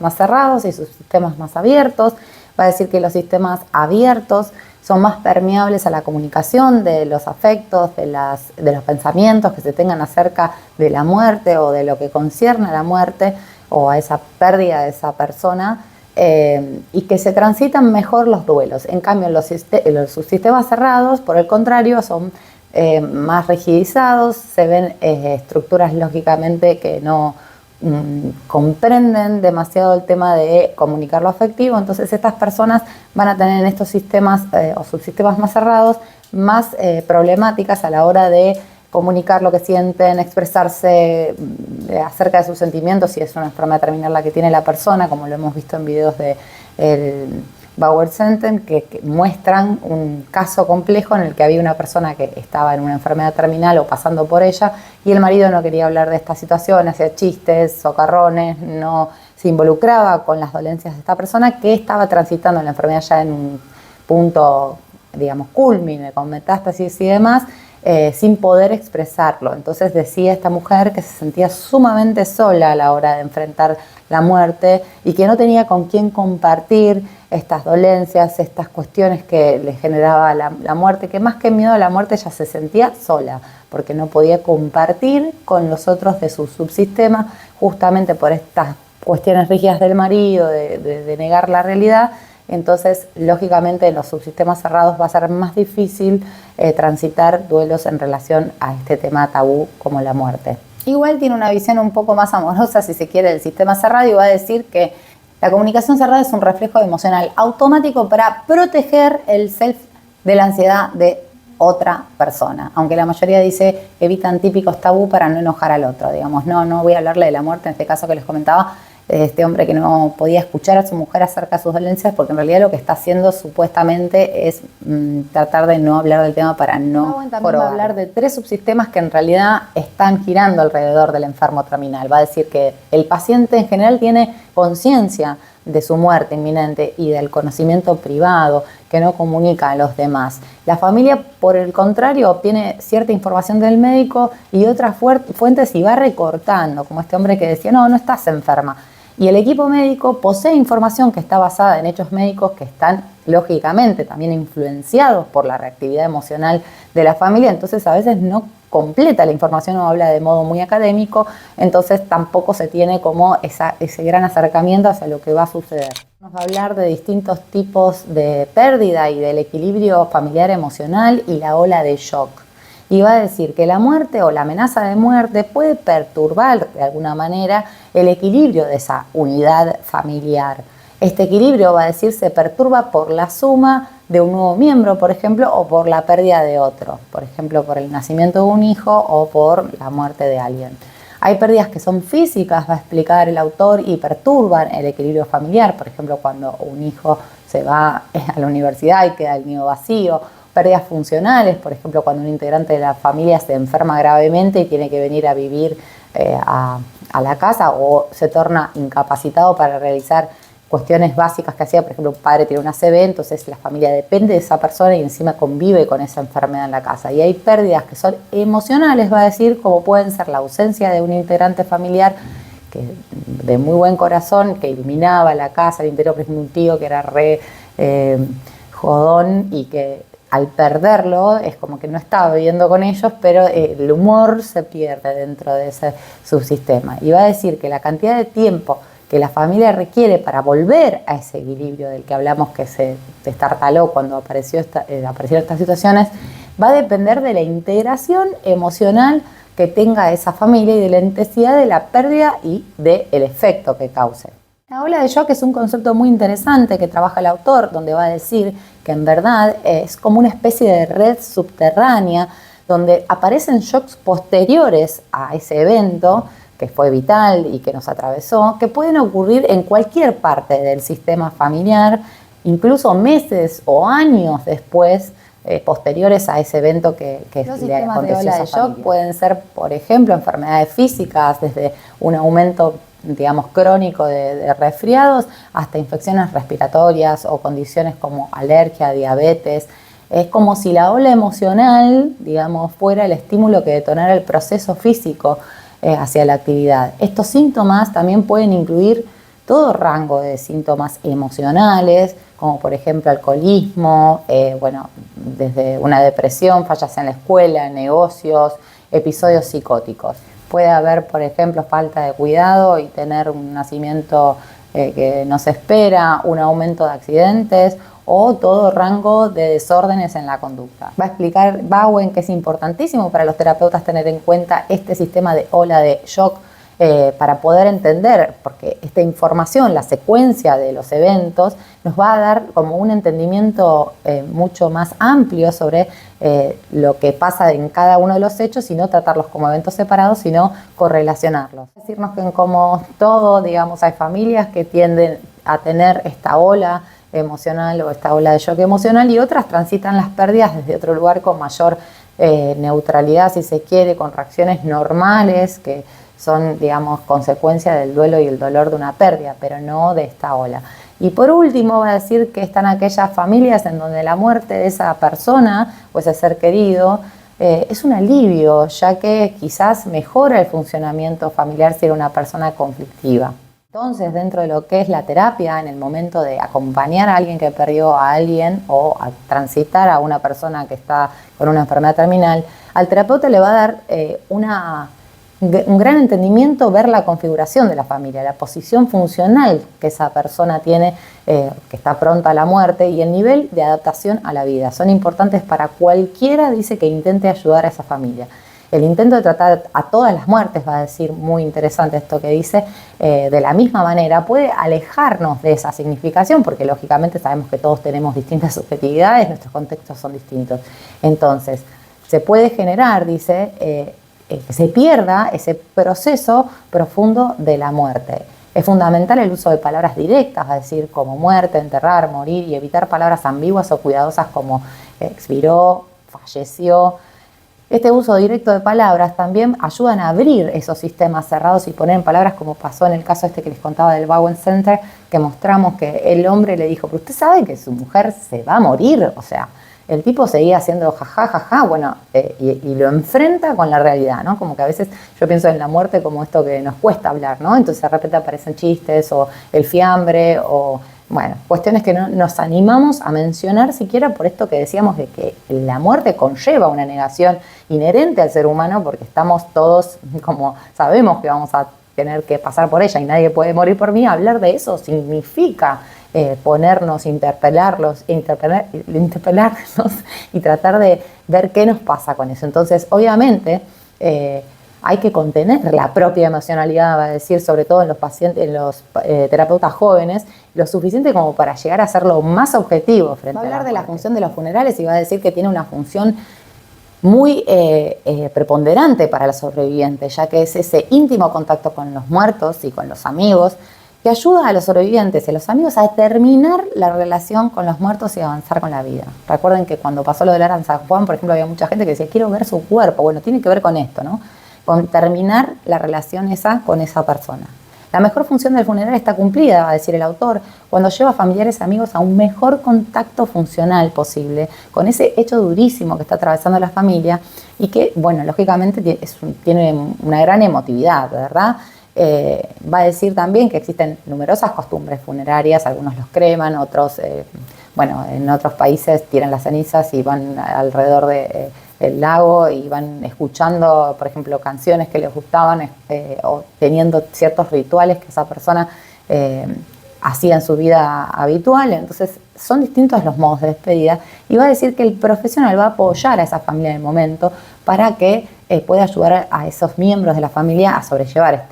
más cerrados y subsistemas más abiertos. Va a decir que los sistemas abiertos son más permeables a la comunicación de los afectos, de los pensamientos que se tengan acerca de la muerte o de lo que concierne a la muerte o a esa pérdida de esa persona, y que se transitan mejor los duelos. En cambio, los subsistemas cerrados, por el contrario, son más rigidizados, se ven estructuras lógicamente que no comprenden demasiado el tema de comunicar lo afectivo. Entonces estas personas van a tener en estos sistemas o subsistemas más cerrados más problemáticas a la hora de comunicar lo que sienten, expresarse acerca de sus sentimientos, si es una enfermedad terminal la que tiene la persona, como lo hemos visto en videos de Bauer Center, que muestran un caso complejo en el que había una persona que estaba en una enfermedad terminal o pasando por ella y el marido no quería hablar de esta situación, hacía chistes, socarrones, no se involucraba con las dolencias de esta persona que estaba transitando la enfermedad ya en un punto, digamos, culmine, con metástasis y demás, sin poder expresarlo. Entonces decía esta mujer que se sentía sumamente sola a la hora de enfrentar la muerte y que no tenía con quién compartir estas dolencias, estas cuestiones que le generaba la muerte, que más que miedo a la muerte ella se sentía sola, porque no podía compartir con los otros de su subsistema, justamente por estas cuestiones rígidas del marido, de negar la realidad. Entonces, lógicamente, en los subsistemas cerrados va a ser más difícil transitar duelos en relación a este tema tabú como la muerte. Igual tiene una visión un poco más amorosa, si se quiere, del sistema cerrado y va a decir que la comunicación cerrada es un reflejo emocional automático para proteger el self de la ansiedad de otra persona. Aunque la mayoría dice evitan típicos tabú para no enojar al otro. Digamos, no voy a hablarle de la muerte en este caso que les comentaba, este hombre que no podía escuchar a su mujer acerca de sus dolencias porque en realidad lo que está haciendo supuestamente es tratar de no hablar del tema para no también va a hablar de 3 subsistemas que en realidad están girando alrededor del enfermo terminal. Va a decir que el paciente en general tiene conciencia de su muerte inminente y del conocimiento privado que no comunica a los demás. La familia, por el contrario, obtiene cierta información del médico y otras fuentes y va recortando, como este hombre que decía, no estás enferma. Y el equipo médico posee información que está basada en hechos médicos que están, lógicamente, también influenciados por la reactividad emocional de la familia, entonces a veces no completa la información o habla de modo muy académico, entonces tampoco se tiene como ese gran acercamiento hacia lo que va a suceder. Nos va a hablar de distintos tipos de pérdida y del equilibrio familiar emocional y la ola de shock. Y va a decir que la muerte o la amenaza de muerte puede perturbar de alguna manera el equilibrio de esa unidad familiar. Este equilibrio, va a decir, se perturba por la suma de un nuevo miembro, por ejemplo, o por la pérdida de otro, por ejemplo, por el nacimiento de un hijo o por la muerte de alguien. Hay pérdidas que son físicas, va a explicar el autor, y perturban el equilibrio familiar, por ejemplo, cuando un hijo se va a la universidad y queda el nido vacío. Pérdidas funcionales, por ejemplo, cuando un integrante de la familia se enferma gravemente y tiene que venir a vivir a la casa o se torna incapacitado para realizar cuestiones básicas que hacía. Por ejemplo, un padre tiene una ACV, entonces la familia depende de esa persona y encima convive con esa enfermedad en la casa. Y hay pérdidas que son emocionales, va a decir, como pueden ser la ausencia de un integrante familiar que, de muy buen corazón, que iluminaba la casa, el interior, por ejemplo, un tío que era re jodón y que al perderlo es como que no estaba viviendo con ellos, pero el humor se pierde dentro de ese subsistema. Y va a decir que la cantidad de tiempo que la familia requiere para volver a ese equilibrio del que hablamos, que se destartaló cuando aparecieron estas situaciones, va a depender de la integración emocional que tenga esa familia y de la intensidad de la pérdida y del efecto que cause. La ola de shock es un concepto muy interesante que trabaja el autor, donde va a decir que en verdad es como una especie de red subterránea donde aparecen shocks posteriores a ese evento que fue vital y que nos atravesó, que pueden ocurrir en cualquier parte del sistema familiar, incluso meses o años después, posteriores a ese evento que
Los
le
sistemas de
aconteció a
ola
esa
de
familia. Pueden ser, por ejemplo, enfermedades físicas, desde un aumento, digamos, crónico de resfriados hasta infecciones respiratorias o condiciones como alergia, diabetes. Es como si la ola emocional, digamos, fuera el estímulo que detonara el proceso físico hacia la actividad. Estos síntomas también pueden incluir todo rango de síntomas emocionales, como por ejemplo alcoholismo, desde una depresión, fallas en la escuela, negocios, episodios psicóticos. Puede haber, por ejemplo, falta de cuidado y tener un nacimiento que no se espera, un aumento de accidentes o todo rango de desórdenes en la conducta. Va a explicar Bowen que es importantísimo para los terapeutas tener en cuenta este sistema de ola de shock para poder entender, porque esta información, la secuencia de los eventos, nos va a dar como un entendimiento mucho más amplio sobre lo que pasa en cada uno de los hechos y no tratarlos como eventos separados, sino correlacionarlos. Decirnos que como todo, digamos, hay familias que tienden a tener esta ola emocional o esta ola de shock emocional y otras transitan las pérdidas desde otro lugar con mayor neutralidad, si se quiere, con reacciones normales que son, digamos, consecuencia del duelo y el dolor de una pérdida, pero no de esta ola. Y por último va a decir que están aquellas familias en donde la muerte de esa persona o ese ser querido es un alivio, ya que quizás mejora el funcionamiento familiar si era una persona conflictiva. Entonces, dentro de lo que es la terapia, en el momento de acompañar a alguien que perdió a alguien o a transitar a una persona que está con una enfermedad terminal, al terapeuta le va a dar un gran entendimiento, ver la configuración de la familia, la posición funcional que esa persona tiene, que está pronta a la muerte, y el nivel de adaptación a la vida. Son importantes para cualquiera, dice, que intente ayudar a esa familia. El intento de tratar a todas las muertes, va a decir, muy interesante esto que dice, de la misma manera puede alejarnos de esa significación, porque lógicamente sabemos que todos tenemos distintas subjetividades, nuestros contextos son distintos. Entonces, se puede generar, dice, que se pierda ese proceso profundo de la muerte. Es fundamental el uso de palabras directas, es decir, como muerte, enterrar, morir, y evitar palabras ambiguas o cuidadosas como expiró, falleció. Este uso directo de palabras también ayudan a abrir esos sistemas cerrados y poner en palabras, como pasó en el caso este que les contaba del Bowen Center, que mostramos que el hombre le dijo, pero usted sabe que su mujer se va a morir, o sea, el tipo seguía haciendo jajajaja, bueno, y lo enfrenta con la realidad, ¿no? Como que a veces yo pienso en la muerte como esto que nos cuesta hablar, ¿no? Entonces de repente aparecen chistes o el fiambre o, bueno, cuestiones que no nos animamos a mencionar siquiera por esto que decíamos de que la muerte conlleva una negación inherente al ser humano, porque estamos todos, como sabemos que vamos a tener que pasar por ella y nadie puede morir por mí. Hablar de eso significa ponernos, interpelarnos y tratar de ver qué nos pasa con eso. Entonces, obviamente, hay que contener la propia emocionalidad, va a decir, sobre todo en los pacientes, en los terapeutas jóvenes, lo suficiente como para llegar a ser lo más objetivo frente a la muerte. Va a hablar de la función de los funerales y va a decir que tiene una función muy preponderante para los sobrevivientes, ya que es ese íntimo contacto con los muertos y con los amigos que ayuda a los sobrevivientes y a los amigos a terminar la relación con los muertos y avanzar con la vida. Recuerden que cuando pasó lo del Aran San Juan, por ejemplo, había mucha gente que decía, quiero ver su cuerpo. Bueno, tiene que ver con esto, ¿no? Con terminar la relación esa con esa persona. La mejor función del funeral está cumplida, va a decir el autor, cuando lleva a familiares y amigos a un mejor contacto funcional posible con ese hecho durísimo que está atravesando la familia y que, bueno, lógicamente tiene una gran emotividad, ¿verdad? Va a decir también que existen numerosas costumbres funerarias, algunos los creman, otros, en otros países tiran las cenizas y van alrededor del lago y van escuchando, por ejemplo, canciones que les gustaban o teniendo ciertos rituales que esa persona hacía en su vida habitual. Entonces son distintos los modos de despedida y va a decir que el profesional va a apoyar a esa familia en el momento para que pueda ayudar a esos miembros de la familia a sobrellevar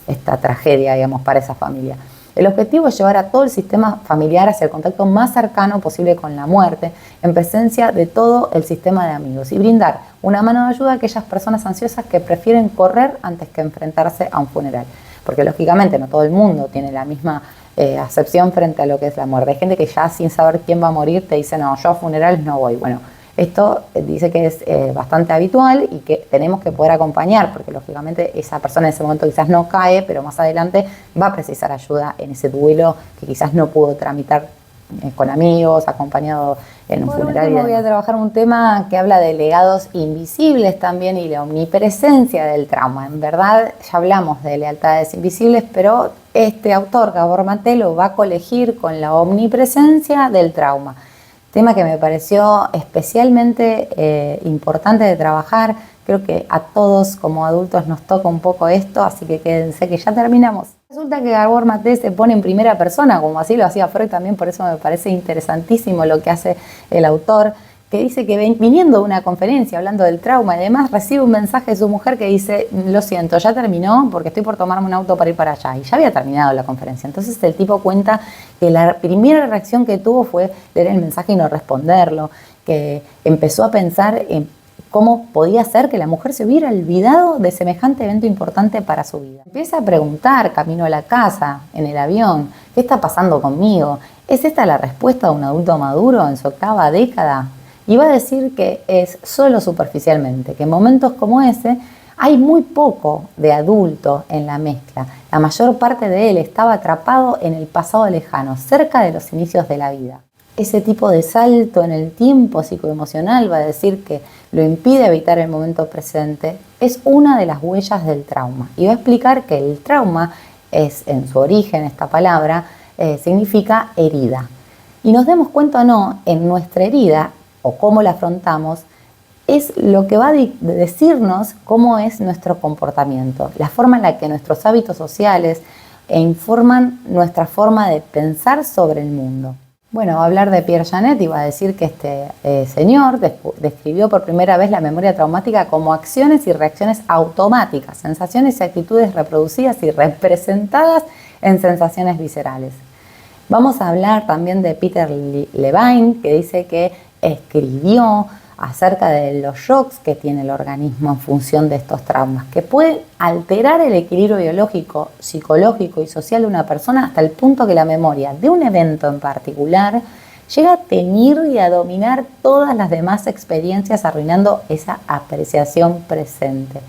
esta tragedia, digamos, para esa familia. El objetivo es llevar a todo el sistema familiar hacia el contacto más cercano posible con la muerte, en presencia de todo el sistema de amigos, y brindar una mano de ayuda a aquellas personas ansiosas que prefieren correr antes que enfrentarse a un funeral. Porque lógicamente no todo el mundo tiene la misma acepción frente a lo que es la muerte. Hay gente que ya sin saber quién va a morir te dice, no, yo a funerales no voy. Bueno, esto dice que es bastante habitual y que tenemos que poder acompañar, porque lógicamente esa persona en ese momento quizás no cae, pero más adelante va a precisar ayuda en ese duelo que quizás no pudo tramitar con amigos, acompañado en un funeral. Por último, voy a trabajar un tema que habla de legados invisibles también y la omnipresencia del trauma. En verdad, ya hablamos de lealtades invisibles, pero este autor, Gabor Maté, lo va a colegir con la omnipresencia del trauma. Tema que me pareció especialmente importante de trabajar. Creo que a todos como adultos nos toca un poco esto, así que quédense que ya terminamos. Resulta que Gabor Maté se pone en primera persona, como así lo hacía Freud también, por eso me parece interesantísimo lo que hace el autor, que dice que viniendo de una conferencia hablando del trauma y demás, recibe un mensaje de su mujer que dice, lo siento, ya terminó porque estoy por tomarme un auto para ir para allá. Y ya había terminado la conferencia. Entonces el tipo cuenta que la primera reacción que tuvo fue leer el mensaje y no responderlo, que empezó a pensar en cómo podía ser que la mujer se hubiera olvidado de semejante evento importante para su vida. Empieza a preguntar, camino a la casa, en el avión, ¿qué está pasando conmigo? ¿Es esta la respuesta de un adulto maduro en su octava década? Y va a decir que es solo superficialmente, que en momentos como ese hay muy poco de adulto en la mezcla. La mayor parte de él estaba atrapado en el pasado lejano, cerca de los inicios de la vida. Ese tipo de salto en el tiempo psicoemocional, va a decir que lo impide evitar el momento presente, es una de las huellas del trauma. Y va a explicar que el trauma es, en su origen, esta palabra, significa herida. Y nos demos cuenta o no, en nuestra herida, o cómo la afrontamos, es lo que va a decirnos cómo es nuestro comportamiento, la forma en la que nuestros hábitos sociales informan nuestra forma de pensar sobre el mundo. Bueno, va a hablar de Pierre Janet y va a decir que este señor describió por primera vez la memoria traumática como acciones y reacciones automáticas, sensaciones y actitudes reproducidas y representadas en sensaciones viscerales. Vamos a hablar también de Peter Levine, que dice que escribió acerca de los shocks que tiene el organismo en función de estos traumas, que pueden alterar el equilibrio biológico, psicológico y social de una persona hasta el punto que la memoria de un evento en particular llega a teñir y a dominar todas las demás experiencias, arruinando esa apreciación presente.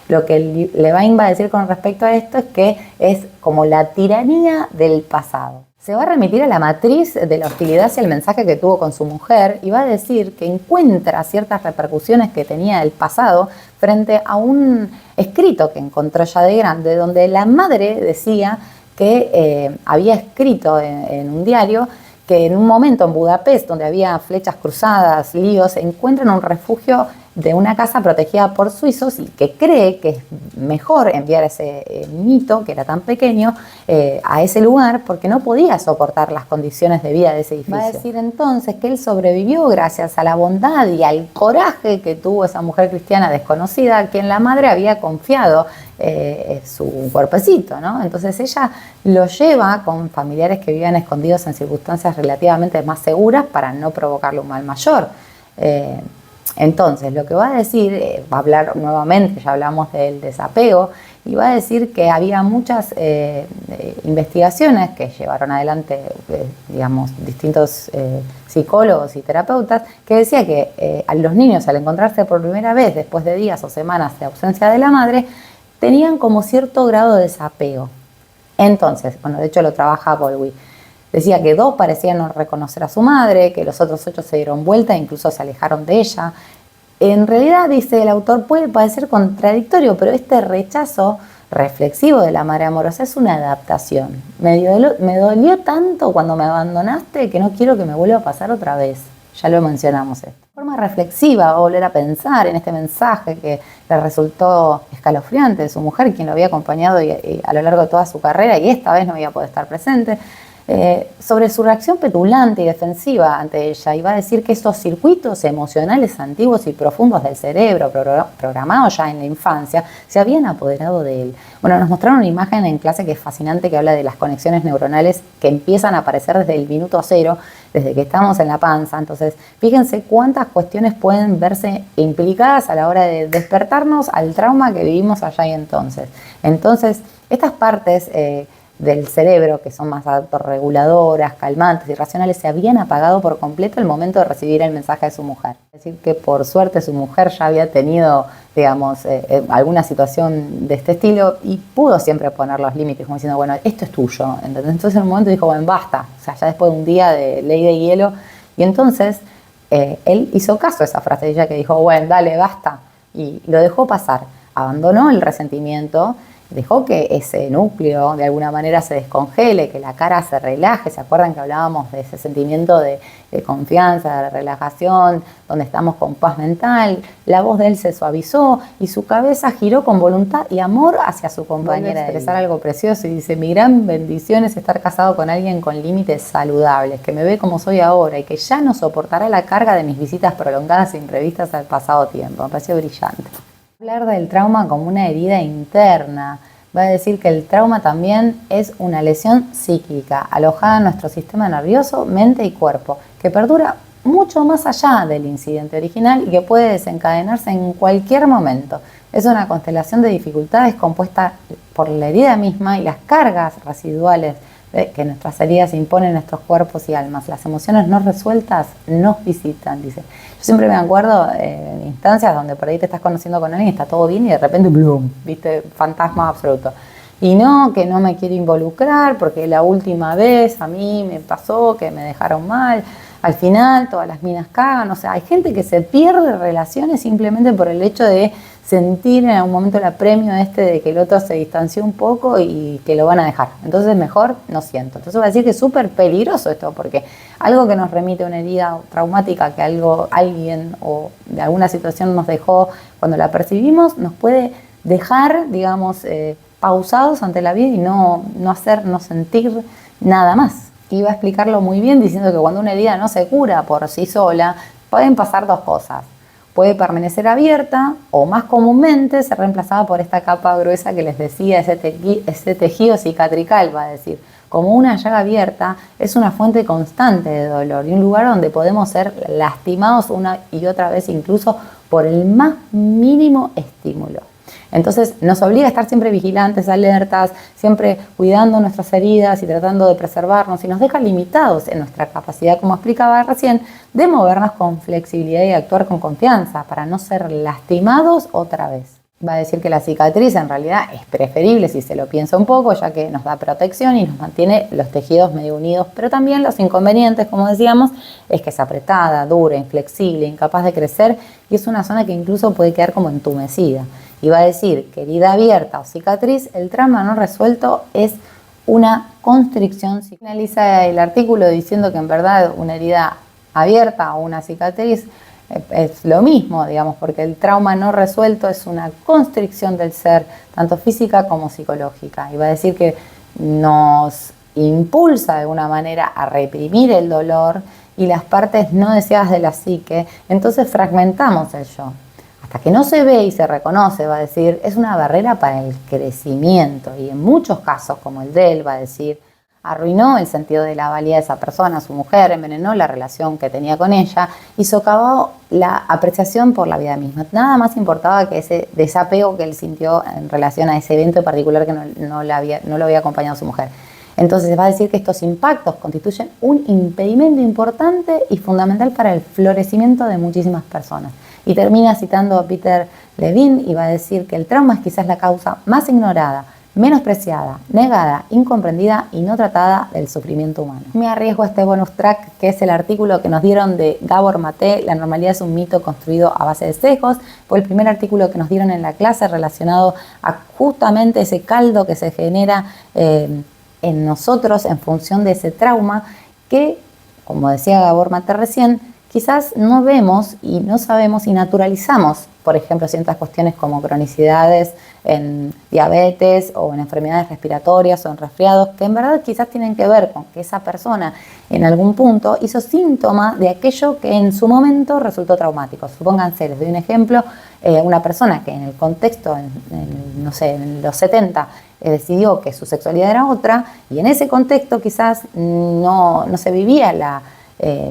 Lo que Levine va a decir con respecto a esto es que es como la tiranía del pasado. Se va a remitir a la matriz de la hostilidad hacia el mensaje que tuvo con su mujer y va a decir que encuentra ciertas repercusiones que tenía el pasado frente a un escrito que encontró ya de grande, donde la madre decía que había escrito en un diario que en un momento en Budapest, donde había flechas cruzadas, líos, encuentran un refugio de una casa protegida por suizos y que cree que es mejor enviar ese niñito, que era tan pequeño, a ese lugar porque no podía soportar las condiciones de vida de ese edificio. Va a decir entonces que él sobrevivió gracias a la bondad y al coraje que tuvo esa mujer cristiana desconocida, a quien la madre había confiado su cuerpecito, ¿no? Entonces ella lo lleva con familiares que vivían escondidos en circunstancias relativamente más seguras para no provocarle un mal mayor. Entonces, lo que va a decir, va a hablar nuevamente, ya hablamos del desapego, y va a decir que había muchas investigaciones que llevaron adelante, digamos, distintos psicólogos y terapeutas, que decía que a los niños, al encontrarse por primera vez después de días o semanas de ausencia de la madre, tenían como cierto grado de desapego. Entonces, bueno, de hecho lo trabaja Bowlby. Decía que 2 parecían no reconocer a su madre, que los otros 8 se dieron vuelta e incluso se alejaron de ella. En realidad, dice el autor, puede parecer contradictorio, pero este rechazo reflexivo de la madre amorosa es una adaptación. Me dolió tanto cuando me abandonaste que no quiero que me vuelva a pasar otra vez. Ya lo mencionamos esto. De forma reflexiva va a volver a pensar en este mensaje que le resultó escalofriante de su mujer, quien lo había acompañado y a lo largo de toda su carrera y esta vez no había podido estar presente. Sobre su reacción petulante y defensiva ante ella, y va a decir que estos circuitos emocionales antiguos y profundos del cerebro, programados ya en la infancia, se habían apoderado de él. Bueno, nos mostraron una imagen en clase que es fascinante, que habla de las conexiones neuronales que empiezan a aparecer desde el minuto 0, desde que estamos en la panza. Entonces, fíjense cuántas cuestiones pueden verse implicadas a la hora de despertarnos al trauma que vivimos allá y entonces. Entonces, estas partes del cerebro, que son más autorreguladoras, calmantes y racionales, se habían apagado por completo al momento de recibir el mensaje de su mujer. Es decir, que por suerte su mujer ya había tenido, digamos, alguna situación de este estilo y pudo siempre poner los límites, como diciendo, bueno, esto es tuyo. Entonces en un momento dijo, bueno, basta, o sea, ya después de un día de ley de hielo, y entonces él hizo caso a esa frase de ella que dijo, bueno, dale, basta, y lo dejó pasar, abandonó el resentimiento, dejó que ese núcleo de alguna manera se descongele, que la cara se relaje. ¿Se acuerdan que hablábamos de ese sentimiento de confianza, de relajación, donde estamos con paz mental? La voz de él se suavizó y su cabeza giró con voluntad y amor hacia su compañera. A expresar algo precioso y dice, mi gran bendición es estar casado con alguien con límites saludables, que me ve como soy ahora y que ya no soportará la carga de mis visitas prolongadas e imprevistas al pasado tiempo. Me pareció brillante. Hablar del trauma como una herida interna. Va a decir que el trauma también es una lesión psíquica, alojada en nuestro sistema nervioso, mente y cuerpo, que perdura mucho más allá del incidente original y que puede desencadenarse en cualquier momento. Es una constelación de dificultades compuesta por la herida misma y las cargas residuales que nuestras heridas imponen en nuestros cuerpos y almas. Las emociones no resueltas nos visitan, dice. Yo siempre me acuerdo en instancias donde por ahí te estás conociendo con alguien y está todo bien y de repente, ¡blum!, viste, fantasma absoluto. Y no, que no me quiero involucrar porque la última vez a mí me pasó que me dejaron mal. Al final todas las minas cagan. O sea, hay gente que se pierde relaciones simplemente por el hecho de sentir en algún momento el apremio de que el otro se distanció un poco y que lo van a dejar. Entonces mejor no siento. Entonces va a decir que es súper peligroso esto, porque algo que nos remite a una herida traumática que alguien o de alguna situación nos dejó, cuando la percibimos nos puede dejar, digamos, pausados ante la vida y no sentir nada más. Y va a explicarlo muy bien diciendo que cuando una herida no se cura por sí sola, pueden pasar 2 cosas. Puede permanecer abierta o más comúnmente ser reemplazada por esta capa gruesa que les decía, ese tejido cicatrical, va a decir. Como una llaga abierta es una fuente constante de dolor y un lugar donde podemos ser lastimados una y otra vez incluso por el más mínimo estímulo. Entonces nos obliga a estar siempre vigilantes, alertas, siempre cuidando nuestras heridas y tratando de preservarnos y nos deja limitados en nuestra capacidad, como explicaba recién, de movernos con flexibilidad y actuar con confianza para no ser lastimados otra vez. Va a decir que la cicatriz en realidad es preferible si se lo piensa un poco, ya que nos da protección y nos mantiene los tejidos medio unidos, pero también los inconvenientes, como decíamos, es que es apretada, dura, inflexible, incapaz de crecer y es una zona que incluso puede quedar como entumecida. Y va a decir que herida abierta o cicatriz, el trauma no resuelto es una constricción. Finaliza el artículo diciendo que en verdad una herida abierta o una cicatriz es lo mismo, digamos, porque el trauma no resuelto es una constricción del ser, tanto física como psicológica. Y va a decir que nos impulsa de alguna manera a reprimir el dolor y las partes no deseadas de la psique, entonces fragmentamos el yo. Hasta que no se ve y se reconoce, va a decir, es una barrera para el crecimiento. Y en muchos casos, como el de él, va a decir, arruinó el sentido de la valía de esa persona, su mujer, envenenó la relación que tenía con ella y socavó la apreciación por la vida misma. Nada más importaba que ese desapego que él sintió en relación a ese evento en particular que no lo había acompañado su mujer. Entonces va a decir que estos impactos constituyen un impedimento importante y fundamental para el florecimiento de muchísimas personas. Y termina citando a Peter Levine y va a decir que el trauma es quizás la causa más ignorada, menospreciada, negada, incomprendida y no tratada del sufrimiento humano. Me arriesgo a este bonus track, que es el artículo que nos dieron de Gabor Maté, La normalidad es un mito construido a base de sesgos. Fue el primer artículo que nos dieron en la clase relacionado a justamente ese caldo que se genera en nosotros en función de ese trauma que, como decía Gabor Maté recién, quizás no vemos y no sabemos y naturalizamos, por ejemplo, ciertas cuestiones como cronicidades en diabetes o en enfermedades respiratorias o en resfriados, que en verdad quizás tienen que ver con que esa persona en algún punto hizo síntoma de aquello que en su momento resultó traumático. Supónganse, les doy un ejemplo, una persona que en el contexto, no sé, en los 70, decidió que su sexualidad era otra y en ese contexto quizás no se vivía la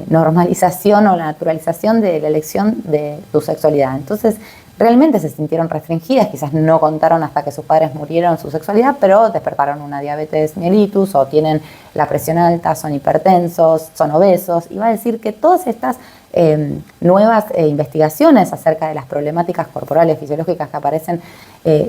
normalización o la naturalización de la elección de tu sexualidad. Entonces, realmente se sintieron restringidas, quizás no contaron hasta que sus padres murieron su sexualidad, pero despertaron una diabetes mellitus o tienen la presión alta, son hipertensos, son obesos. Y va a decir que todas estas nuevas investigaciones acerca de las problemáticas corporales fisiológicas que aparecen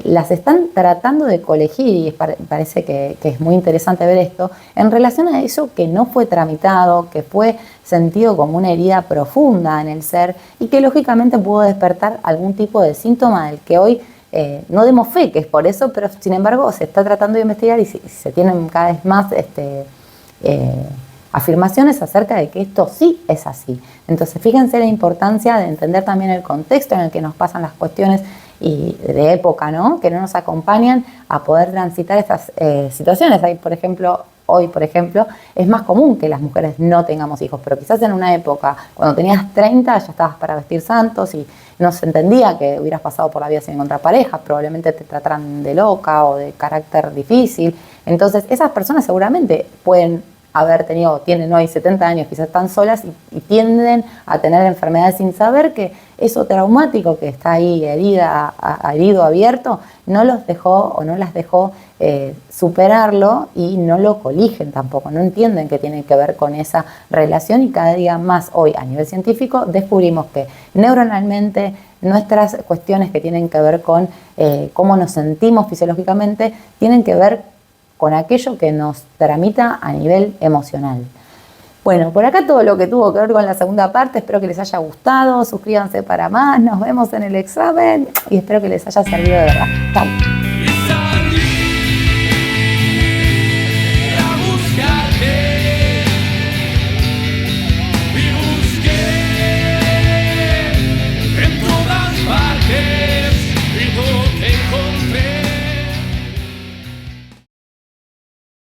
las están tratando de colegir y parece que es muy interesante ver esto en relación a eso que no fue tramitado, que fue sentido como una herida profunda en el ser y que lógicamente pudo despertar algún tipo de síntoma del que hoy no demos fe, que es por eso, pero sin embargo se está tratando de investigar y se tienen cada vez más afirmaciones acerca de que esto sí es así. Entonces fíjense la importancia de entender también el contexto en el que nos pasan las cuestiones y de época, ¿no? Que no nos acompañan a poder transitar estas situaciones. Hoy, por ejemplo, es más común que las mujeres no tengamos hijos, pero quizás en una época, cuando tenías 30, ya estabas para vestir santos y no se entendía que hubieras pasado por la vida sin encontrar pareja, probablemente te trataran de loca o de carácter difícil. Entonces, esas personas seguramente tienen hoy 70 años, quizás están solas y tienden a tener enfermedades sin saber que eso traumático que está ahí herido, abierto, no los dejó o no las dejó superarlo y no lo coligen tampoco, no entienden que tiene que ver con esa relación y cada día más hoy a nivel científico descubrimos que neuronalmente nuestras cuestiones que tienen que ver con cómo nos sentimos fisiológicamente tienen que ver con aquello que nos tramita a nivel emocional. Bueno, por acá todo lo que tuvo que ver con la segunda parte, espero que les haya gustado, suscríbanse para más, nos vemos en el examen y espero que les haya servido de verdad. Chao.